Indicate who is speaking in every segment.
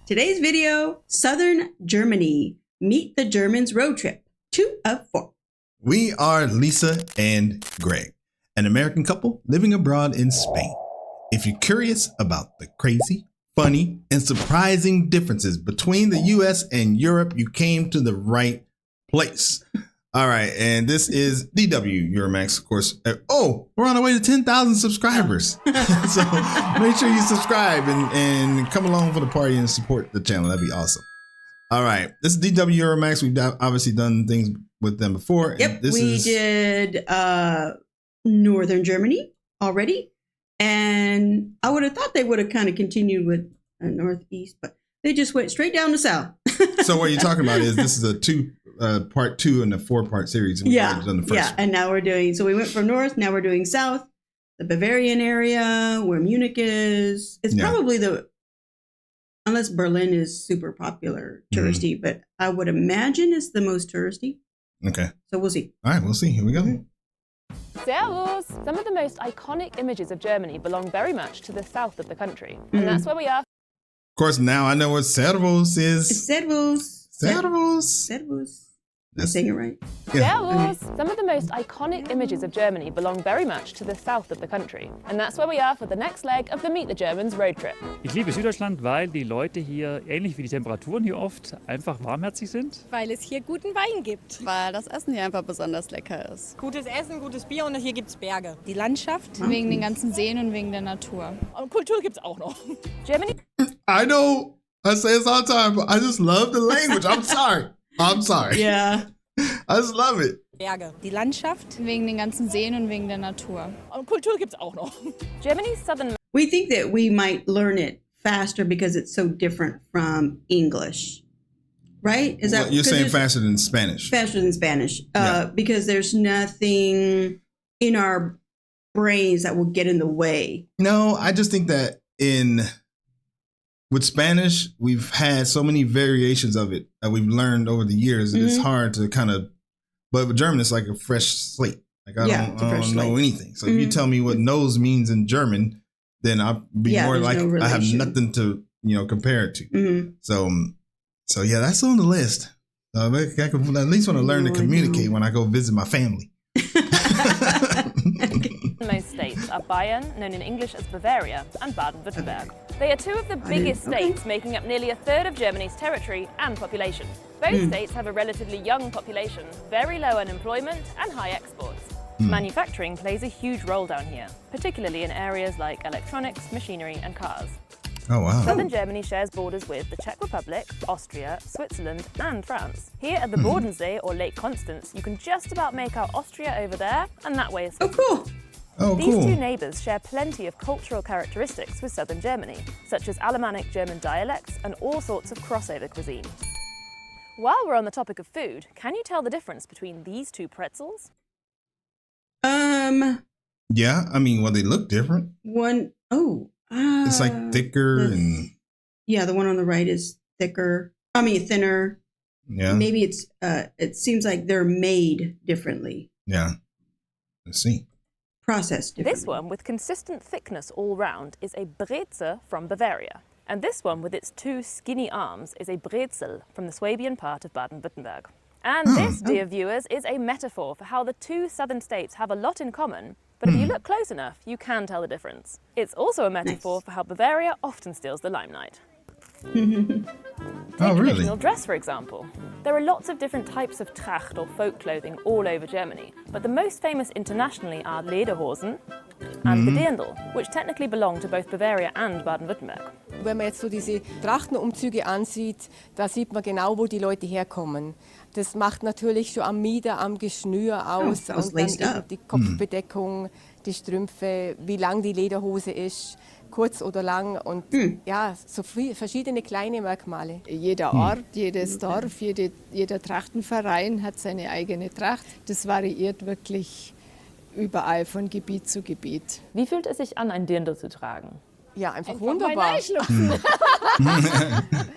Speaker 1: Today's video, Southern Germany. Meet the Germans road trip. 2 of 4.
Speaker 2: We are Lisa and Greg, an American couple living abroad in Spain. If you're curious about the crazy, funny, and surprising differences between the US and Europe, you came to the right place. All right, and this is DW Euromax, of course. We're on our way to 10,000 subscribers. So make sure you subscribe and come along for the party and support the channel. That'd be awesome. All right, this is DW Euromax. We've obviously done things with them before.
Speaker 1: Yep, we did Northern Germany already. And I would have thought they would have kind of continued with Northeast, but they just went straight down to South.
Speaker 2: So what you're talking about is this is a part 2 in a 4-part series. And we've already done the first one.
Speaker 1: And now we're doing, so we went from North, now we're doing South, the Bavarian area, where Munich is. It's probably unless Berlin is super popular, touristy, but I would imagine it's the most touristy.
Speaker 2: Okay.
Speaker 1: So we'll see.
Speaker 2: All right, we'll see. Here we go.
Speaker 3: Servus! Some of the most iconic images of Germany belong very much to the south of the country. And that's where we are.
Speaker 2: Of course, now I know what servus is.
Speaker 1: It's servus.
Speaker 2: Servus.
Speaker 1: Servus. Am I saying it right?
Speaker 2: Yeah.
Speaker 3: Servus! Some of the most iconic images of Germany belong very much to the south of the country. And that's where we are for the next leg of the Meet the Germans road trip.
Speaker 4: Ich liebe Süddeutschland, weil die Leute hier, ähnlich wie die Temperaturen hier oft, einfach warmherzig sind.
Speaker 5: Weil es hier guten Wein gibt.
Speaker 6: Weil das Essen hier einfach besonders lecker ist.
Speaker 5: Gutes Essen, gutes Bier und hier gibt's Berge.
Speaker 6: Die Landschaft.
Speaker 7: Wegen den ganzen Seen und wegen der Natur.
Speaker 5: Und Kultur gibt's auch noch.
Speaker 3: Germany.
Speaker 2: I know. I say this all the time, but I just love the language. I'm sorry. I'm sorry.
Speaker 1: Yeah.
Speaker 2: I just love it.
Speaker 5: Berge.
Speaker 6: Die Landschaft.
Speaker 7: Wegen den ganzen Seen und wegen der Natur.
Speaker 5: Und Kultur gibt's auch noch.
Speaker 3: Germany's southern.
Speaker 1: We think that we might learn it faster because it's so different from English. Right? Is that
Speaker 2: you're saying faster than Spanish?
Speaker 1: Faster than Spanish. Because there's nothing in our brains that will get in the way.
Speaker 2: No, I just think that with Spanish, we've had so many variations of it that we've learned over the years that it's hard to but with German, it's like a fresh slate. Like I don't know anything. So if you tell me what nose means in German, then I'll be more like I have nothing to, compare it to. So yeah, that's on the list. I could at least want to learn to communicate when I go visit my family.
Speaker 3: Most states are Bayern, known in English as Bavaria, and Baden-Württemberg. They are 2 of the biggest states, making up nearly a third of Germany's territory and population. Both states have a relatively young population, very low unemployment, and high exports. Manufacturing plays a huge role down here, particularly in areas like electronics, machinery, and cars.
Speaker 2: Oh, wow.
Speaker 3: Southern Germany shares borders with the Czech Republic, Austria, Switzerland, and France. Here at the Bodensee or Lake Constance, you can just about make out Austria over there, and that way is Switzerland.
Speaker 1: Oh, cool.
Speaker 2: Oh,
Speaker 3: These
Speaker 2: cool.
Speaker 3: 2 neighbours share plenty of cultural characteristics with southern Germany, such as Alemannic German dialects and all sorts of crossover cuisine. While we're on the topic of food, can you tell the difference between these 2 pretzels?
Speaker 2: Yeah, I mean, well, they look different. It's like thicker and...
Speaker 1: Yeah, the one on the right is thinner.
Speaker 2: Yeah.
Speaker 1: Maybe it seems like they're made differently.
Speaker 2: Yeah. Let's see.
Speaker 1: Processed differently.
Speaker 3: This one, with consistent thickness all round, is a Brezel from Bavaria. And this one, with its 2 skinny arms, is a Brezel from the Suabian part of Baden-Württemberg. And this, dear viewers, is a metaphor for how the 2 southern states have a lot in common, but if you look close enough, you can tell the difference. It's also a metaphor for how Bavaria often steals the limelight. Take traditional dress, for example. There are lots of different types of Tracht or folk clothing all over Germany, but the most famous internationally are lederhosen and the Dirndl, which technically belong to both Bavaria and Baden-Württemberg.
Speaker 8: Wenn man jetzt so diese Trachtenumzüge ansieht, da sieht man genau, wo die Leute herkommen. Das macht natürlich schon am Mieder, am Geschnür aus und dann eben die Kopfbedeckung, die Strümpfe, wie lang die Lederhose ist, kurz oder lang und ja, so verschiedene kleine Merkmale.
Speaker 7: Jeder Ort, jedes Dorf, jeder Trachtenverein hat seine eigene Tracht. Das variiert wirklich überall von Gebiet zu Gebiet.
Speaker 3: Wie fühlt es sich an, ein Dirndl zu tragen?
Speaker 8: Ja, einfach wunderbar. Ja,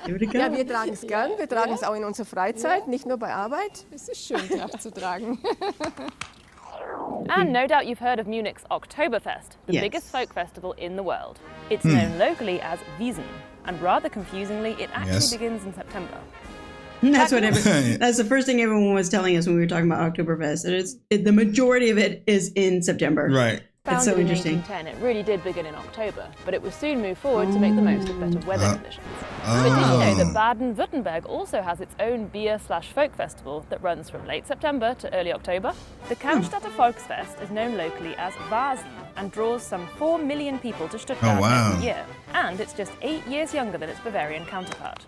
Speaker 8: wir tragen es gern. Wir tragen es auch in unserer Freizeit, nicht nur bei Arbeit.
Speaker 7: Es ist schön, Tracht zu tragen.
Speaker 3: And no doubt you've heard of Munich's Oktoberfest, the biggest folk festival in the world. It's known locally as Wasen. And rather confusingly, it actually begins in September.
Speaker 1: That's that's the first thing everyone was telling us when we were talking about Oktoberfest. The majority of it is in September.
Speaker 2: Right.
Speaker 1: It's so interesting.
Speaker 3: In 1810, it really did begin in October, but it was soon moved forward to make the most of better weather conditions. But did you know that Baden-Württemberg also has its own beer/folk festival that runs from late September to early October? The Cannstatter Volksfest is known locally as Wasen and draws some 4 million people to Stuttgart every year. And it's just 8 years younger than its Bavarian counterpart.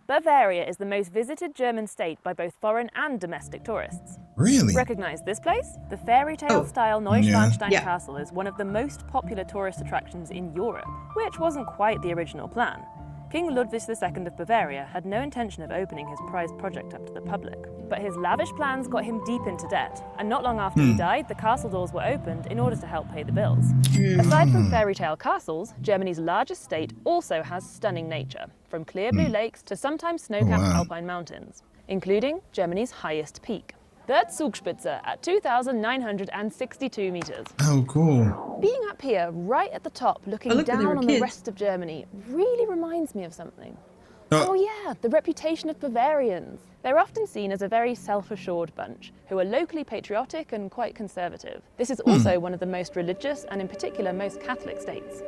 Speaker 3: Bavaria is the most visited German state by both foreign and domestic tourists.
Speaker 2: Really?
Speaker 3: Recognize this place? The fairy tale style Neuschwanstein Castle is one of the most popular tourist attractions in Europe, which wasn't quite the original plan. King Ludwig II of Bavaria had no intention of opening his prized project up to the public, but his lavish plans got him deep into debt, and not long after he died, the castle doors were opened in order to help pay the bills. Aside from fairy tale castles, Germany's largest state also has stunning nature, from clear blue lakes to sometimes snow-capped alpine mountains, including Germany's highest peak, the Zugspitze at 2,962 meters.
Speaker 2: Oh, cool.
Speaker 3: Being up here, right at the top, looking down on the rest of Germany, really reminds me of something. Oh yeah, the reputation of Bavarians. They're often seen as a very self-assured bunch, who are locally patriotic and quite conservative. This is also one of the most religious, and in particular, most Catholic states.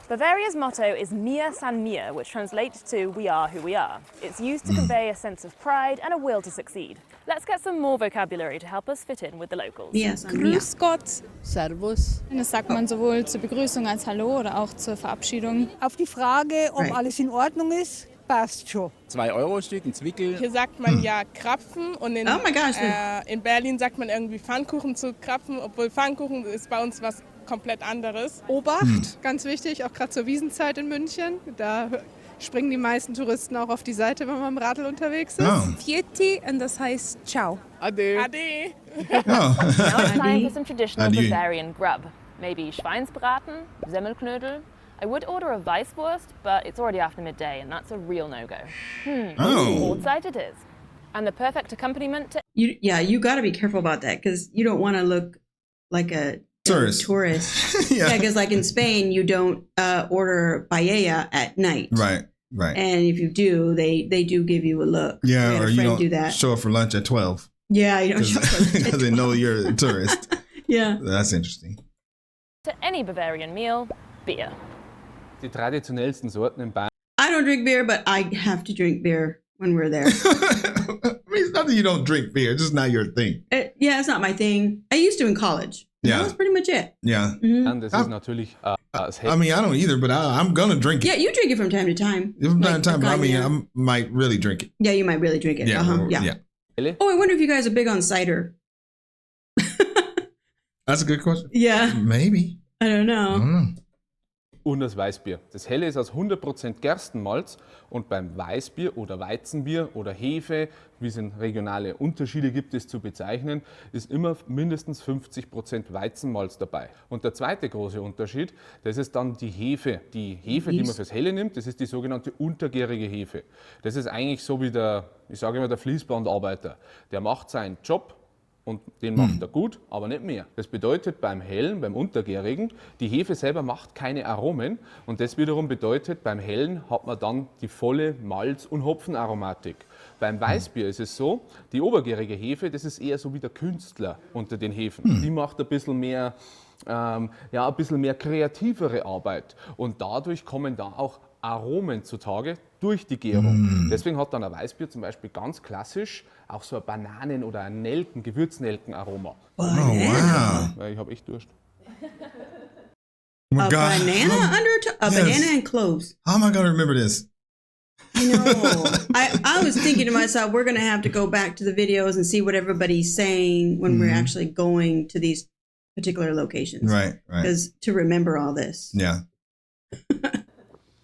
Speaker 3: Bavaria's motto is Mir san mir, which translates to "we are who we are." It's used to convey a sense of pride and a will to succeed. Let's get some more vocabulary to help us fit in with the locals.
Speaker 6: Grüß Gott. Servus. Das sagt man sowohl zur Begrüßung als Hallo oder auch zur Verabschiedung.
Speaker 9: Auf die Frage, ob alles in Ordnung ist, passt schon.
Speaker 10: 2 Euro Stück, ein Zwickel.
Speaker 5: Hier sagt man ja Krapfen und in Berlin sagt man irgendwie Pfannkuchen zu Krapfen, obwohl Pfannkuchen ist bei uns was komplett anderes.
Speaker 11: Obacht, ganz wichtig, auch gerade zur Wiesenzeit in München. Da springen die meisten Touristen auch auf die Seite, wenn man im Radl unterwegs ist.
Speaker 9: Fieti, und das heißt Ciao.
Speaker 5: Ade. Ade.
Speaker 3: Now it's time for some traditional Bavarian grub. Maybe Schweinsbraten, Semmelknödel. I would order a Weisswurst, but it's already after midday, and that's a real no-go. Ortsite it is. And the perfect accompaniment to...
Speaker 1: You got to be careful about that, because you don't want to look like a tourist. Because like in Spain, you don't order paella at night.
Speaker 2: Right.
Speaker 1: And if you do, they do give you a look.
Speaker 2: Yeah, or you don't show up for lunch at 12.
Speaker 1: Yeah, you don't show up for lunch
Speaker 2: because they know you're a tourist. That's interesting.
Speaker 3: To any Bavarian meal, beer.
Speaker 10: Die traditionellsten Sorten in Bayern.
Speaker 1: I don't drink beer, but I have to drink beer when we're there.
Speaker 2: I mean, it's not that you don't drink beer, it's just not your thing.
Speaker 1: It's not my thing. I used to in college.
Speaker 2: Yeah.
Speaker 1: That was pretty much it.
Speaker 2: Yeah.
Speaker 10: Und das ist natürlich
Speaker 2: I mean, I don't either, but I'm going to drink it.
Speaker 1: Yeah, you drink it from time to time.
Speaker 2: From time to time, but I mean, I might really drink it.
Speaker 1: Yeah, you might really drink it.
Speaker 2: Yeah.
Speaker 1: Oh, I wonder if you guys are big on cider.
Speaker 2: That's a good question.
Speaker 1: Yeah.
Speaker 2: Maybe.
Speaker 1: I don't know.
Speaker 10: Und das Weißbier. Das Helle ist aus 100% Gerstenmalz und beim Weißbier oder Weizenbier oder Hefe, wie es in regionale Unterschiede gibt, es zu bezeichnen, ist immer mindestens 50% Weizenmalz dabei. Und der zweite große Unterschied, das ist dann die Hefe. Die Hefe, die man fürs Helle nimmt, das ist die sogenannte untergärige Hefe. Das ist eigentlich so wie der Fließbandarbeiter. Der macht seinen Job. Und den macht er gut, aber nicht mehr. Das bedeutet beim Hellen, beim Untergärigen, die Hefe selber macht keine Aromen. Und das wiederum bedeutet, beim Hellen hat man dann die volle Malz- und Hopfenaromatik. Beim Weißbier ist es so, die obergärige Hefe, das ist eher so wie der Künstler unter den Hefen. Die macht ein bisschen mehr kreativere Arbeit. Und dadurch kommen da auch Aromen zutage durch die Gärung. Deswegen hat dann ein Weißbier zum Beispiel ganz klassisch auch so ein Bananen- oder ein Gewürznelken-Aroma.
Speaker 2: Oh, wow.
Speaker 10: Ja, ich habe echt Durst.
Speaker 2: Oh my God.
Speaker 1: Banana and cloves.
Speaker 2: How am I going to remember this?
Speaker 1: I know. I was thinking to myself, we're going to have to go back to the videos and see what everybody's saying when we're actually going to these particular locations.
Speaker 2: Right.
Speaker 1: Because to remember all this.
Speaker 2: Yeah.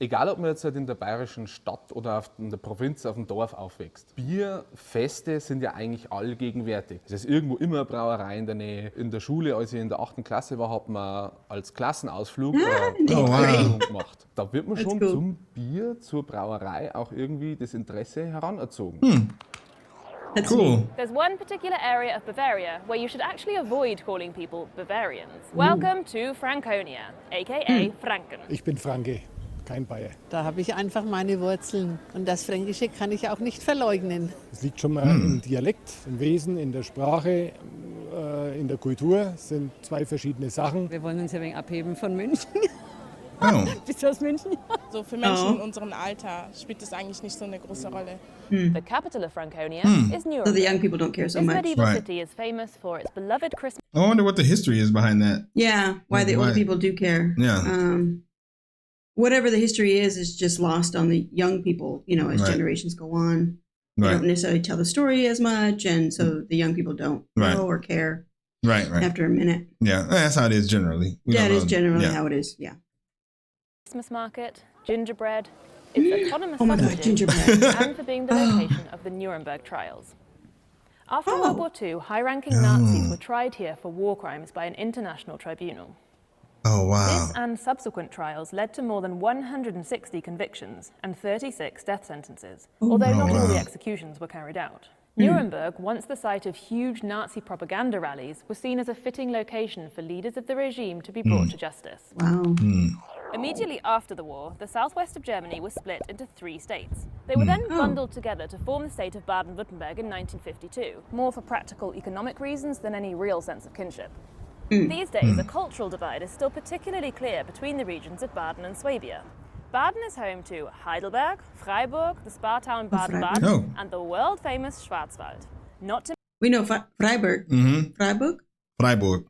Speaker 10: Egal, ob man jetzt halt in der bayerischen Stadt oder in der Provinz auf dem Dorf aufwächst. Bierfeste sind ja eigentlich allgegenwärtig. Es ist irgendwo immer eine Brauerei in der Nähe. In der Schule, als ich in der 8. Klasse war, hat man als Klassenausflug gemacht. Da wird man schon zum Bier, zur Brauerei auch irgendwie das Interesse heranerzogen.
Speaker 1: That's
Speaker 2: cool.
Speaker 3: There's one particular area of Bavaria where you should actually avoid calling people Bavarians. Welcome to Franconia, aka Franken.
Speaker 12: Ich bin Franke. kein Bayer.
Speaker 13: Da habe ich einfach meine Wurzeln und das Fränkische kann ich auch nicht verleugnen.
Speaker 12: Es liegt schon mal im Dialekt, im Wesen, in der Sprache, in der Kultur. Es sind zwei verschiedene Sachen.
Speaker 13: Wir wollen uns ja ein wenig abheben von München.
Speaker 2: Oh.
Speaker 13: Bist du aus München?
Speaker 5: So für Menschen in unserem Alter spielt das eigentlich nicht so eine große Rolle.
Speaker 3: The capital of Franconia is Nuremberg.
Speaker 1: So the young people don't care so
Speaker 3: This
Speaker 1: much.
Speaker 3: medieval
Speaker 2: Right.
Speaker 3: city is famous for its beloved Christmas.
Speaker 2: I wonder what the history is behind that.
Speaker 1: Yeah, why the old people do care.
Speaker 2: Yeah.
Speaker 1: Whatever the history is just lost on the young people, you know, as
Speaker 2: Right.
Speaker 1: generations go on. They
Speaker 2: Right.
Speaker 1: don't necessarily tell the story as much, and so the young people don't
Speaker 2: Right.
Speaker 1: know or care
Speaker 2: Right.
Speaker 1: after a minute.
Speaker 2: Yeah, that's how it is generally.
Speaker 1: That is generally how it is, yeah.
Speaker 3: Christmas market, gingerbread, its autonomous
Speaker 1: Oh my God,
Speaker 3: sausages,
Speaker 1: gingerbread.
Speaker 3: and for being the location of the Nuremberg trials. After World War II, high-ranking Nazis were tried here for war crimes by an international tribunal.
Speaker 2: Oh, wow.
Speaker 3: This and subsequent trials led to more than 160 convictions and 36 death sentences, although not all the executions were carried out. Nuremberg, once the site of huge Nazi propaganda rallies, was seen as a fitting location for leaders of the regime to be brought to justice.
Speaker 1: Wow.
Speaker 3: Immediately after the war, the southwest of Germany was split into 3 states. They were then bundled together to form the state of Baden-Württemberg in 1952, more for practical economic reasons than any real sense of kinship. These days, a cultural divide is still particularly clear between the regions of Baden and Suabia. Baden is home to Heidelberg, Freiburg, the spa town Baden-Baden,
Speaker 2: Oh.
Speaker 3: and the world-famous Schwarzwald. Not to
Speaker 1: We know Freiburg. Freiburg?
Speaker 2: Freiburg.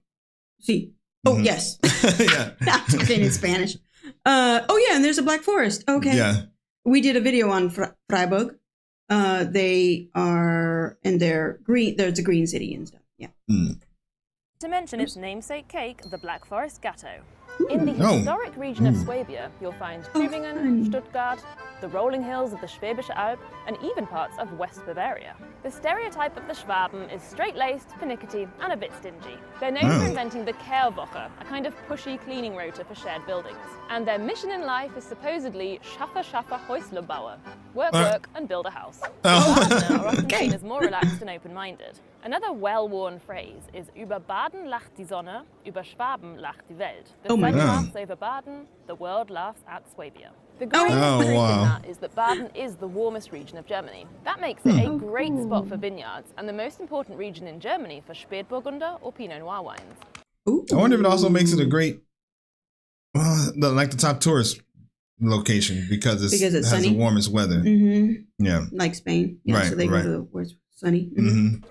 Speaker 1: Sí. Oh, yes.
Speaker 2: Yeah.
Speaker 1: I'm saying in Spanish. Oh, yeah, and there's a Black Forest. Okay.
Speaker 2: Yeah.
Speaker 1: We did a video on Freiburg. They are, and they're green. There's a green city and stuff. Yeah.
Speaker 3: mention its namesake cake, the Black Forest Gatto. In the historic region of Suabia, you'll find Tübingen, Stuttgart, the rolling hills of the Schwäbische Alb, and even parts of West Bavaria. The stereotype of the Schwaben is straight-laced, pernickety, and a bit stingy. They're known for inventing the Kehrwoche, a kind of pushy cleaning rota for shared buildings. And their mission in life is supposedly Schaffe, Häusle bauen. Work, and build a house. Badener are often seen as more relaxed and open-minded. Another well-worn phrase is über Baden lacht die Sonne, über Schwaben lacht die Welt. The sun laughs over Baden, the world laughs at Suabia. The greatest proof in that is that Baden is the warmest region of Germany. That makes it a great spot for vineyards and the most important region in Germany for Spätburgunder or Pinot Noir wines.
Speaker 2: I wonder if it also makes it a great, like the top tourist location because it has sunny. The warmest weather.
Speaker 1: Mm-hmm.
Speaker 2: Yeah.
Speaker 1: Like Spain. Yeah, right, so they go to where it's sunny. Mm-hmm.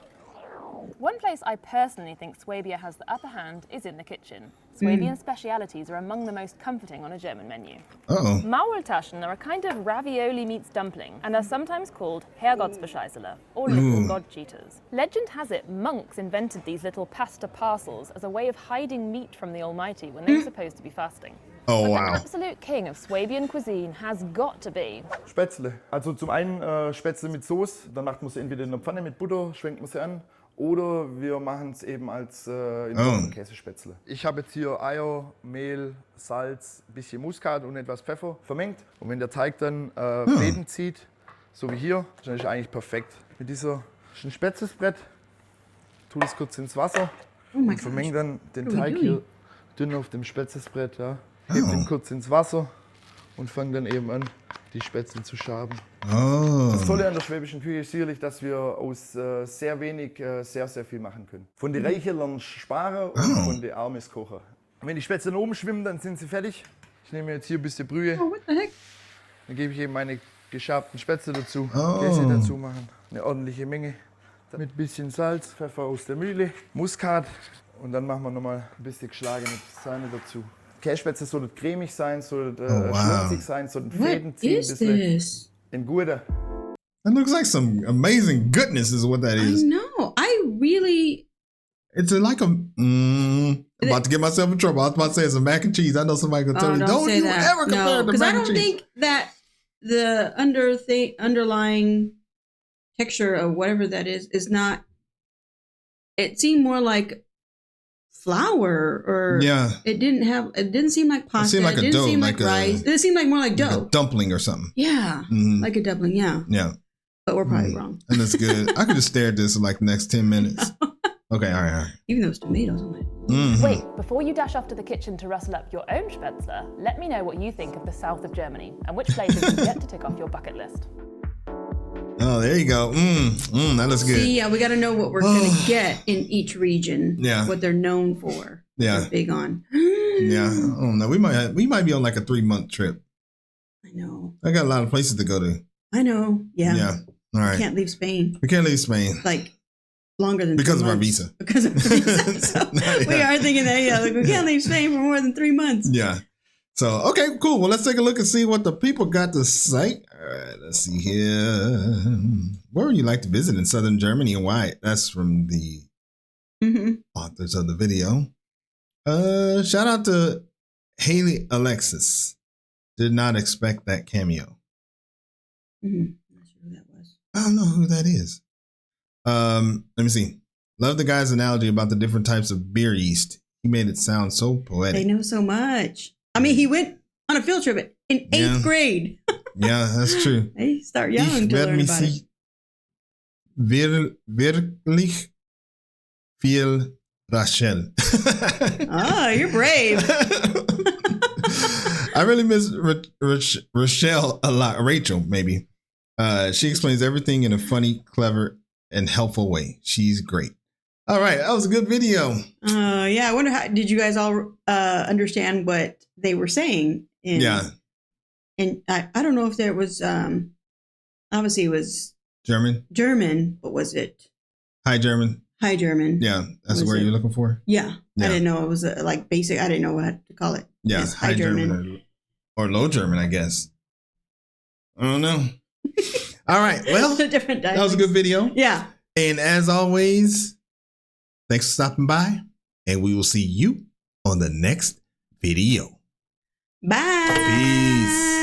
Speaker 3: One place I personally think Suabia has the upper hand is in the kitchen. Suabian specialities are among the most comforting on a German menu. Maultaschen are a kind of ravioli meets dumpling and are sometimes called Herrgottsbescheißele, or little god cheaters. Legend has it monks invented these little pasta parcels as a way of hiding meat from the Almighty when they were supposed to be fasting.
Speaker 2: Oh,
Speaker 3: but the absolute king of Suabian cuisine has got to be
Speaker 14: Spätzle. Also zum einen Spätzle mit Soße, dann macht man sie entweder in der Pfanne mit Butter, schwenkt man sie an. Oder wir machen es eben als in Käsespätzle. Ich habe jetzt hier Eier, Mehl, Salz, ein bisschen Muskat und etwas Pfeffer vermengt. Und wenn der Teig dann Fäden zieht, so wie hier, dann ist eigentlich perfekt. Mit dieser ist ein Spätzlebrett, tue das kurz ins Wasser und vermenge dann den Teig hier dünn auf dem Spätzlebrett. Ja. Gebe den kurz ins Wasser und fange dann eben an, die Spätzle zu schaben. Das Tolle an der schwäbischen Küche ist sicherlich, dass wir aus sehr wenig sehr, sehr viel machen können. Von den Reichen lernst du sparen und von den Armen ist kochen. Wenn die Spätzle dann oben schwimmen, dann sind sie fertig. Ich nehme jetzt hier ein bisschen Brühe. Dann gebe ich eben meine geschabten Spätzle dazu. Käse dazu machen. Eine ordentliche Menge. Mit ein bisschen Salz, Pfeffer aus der Mühle, Muskat. Und dann machen wir nochmal ein bisschen geschlagene Sahne dazu. Kässpätzle soll cremig sein, soll schmutzig sein, soll Fäden ziehen.
Speaker 1: What is this?
Speaker 14: In Gouda.
Speaker 2: It looks like some amazing goodness is what that is.
Speaker 1: I know. I really...
Speaker 2: It's like a... about to get myself in trouble. I was about to say it's a mac and cheese. I know somebody could tell me, don't you ever compare it to mac and cheese.
Speaker 1: Because I don't think that the underlying texture of whatever that is not... It seemed more like flour or it didn't seem like pasta.
Speaker 2: It seemed like a dough,
Speaker 1: seem
Speaker 2: like
Speaker 1: rice. It seemed like more like dough.
Speaker 2: Like a dumpling or something.
Speaker 1: Yeah. Like a dumpling, yeah. But we're probably wrong.
Speaker 2: And that's good. I could just stare at this for like the next 10 minutes. Okay, all right.
Speaker 1: Even though it's tomatoes on it.
Speaker 3: Wait, before you dash off to the kitchen to rustle up your own spätzle, let me know what you think of the south of Germany and which places you've yet to tick off your bucket list.
Speaker 2: Oh, there you go. That looks good.
Speaker 1: See, yeah, we got to know what we're going to get in each region.
Speaker 2: Yeah.
Speaker 1: What they're known for.
Speaker 2: Yeah.
Speaker 1: They're big on.
Speaker 2: Yeah. I don't know. We might be on like a 3-month trip.
Speaker 1: I know.
Speaker 2: I got a lot of places to go to.
Speaker 1: I know. Yeah.
Speaker 2: Yeah. All right.
Speaker 1: We can't leave Spain.
Speaker 2: We can't leave Spain.
Speaker 1: Like longer than
Speaker 2: because
Speaker 1: 3
Speaker 2: of
Speaker 1: months.
Speaker 2: our visa.
Speaker 1: Because of our visa. So we are thinking that, like we can't leave Spain for more than 3 months.
Speaker 2: Yeah. So, okay, cool. Well, let's take a look and see what the people got to say. All right, let's see here. Where would you like to visit in southern Germany and why? That's from the authors of the video. Shout out to Haley Alexis. Did not expect that cameo.
Speaker 1: Not sure who that was.
Speaker 2: I don't know who that is. Let me see. Love the guy's analogy about the different types of beer yeast. He made it sound so poetic.
Speaker 1: They know so much. I mean, he went on a field trip in 8th grade.
Speaker 2: Yeah, that's true.
Speaker 1: They start young to learn about it.
Speaker 2: Wirklich viel Rachel.
Speaker 1: Oh, you're brave.
Speaker 2: I really miss Rachel a lot. Rachel, maybe. She explains everything in a funny, clever, and helpful way. She's great. All right, that was a good video.
Speaker 1: Yeah, I wonder how did you guys all understand what they were saying? And I don't know if there was obviously it was German, but was it
Speaker 2: High German?
Speaker 1: High German.
Speaker 2: Yeah, that's the word you're looking for.
Speaker 1: Yeah, I didn't know it was like basic. I didn't know what to call it.
Speaker 2: Yeah, High German or Low German, I guess. I don't know. All right, well, that was a good video.
Speaker 1: Yeah,
Speaker 2: and as always, thanks for stopping by, and we will see you on the next video.
Speaker 1: Bye.
Speaker 2: Peace.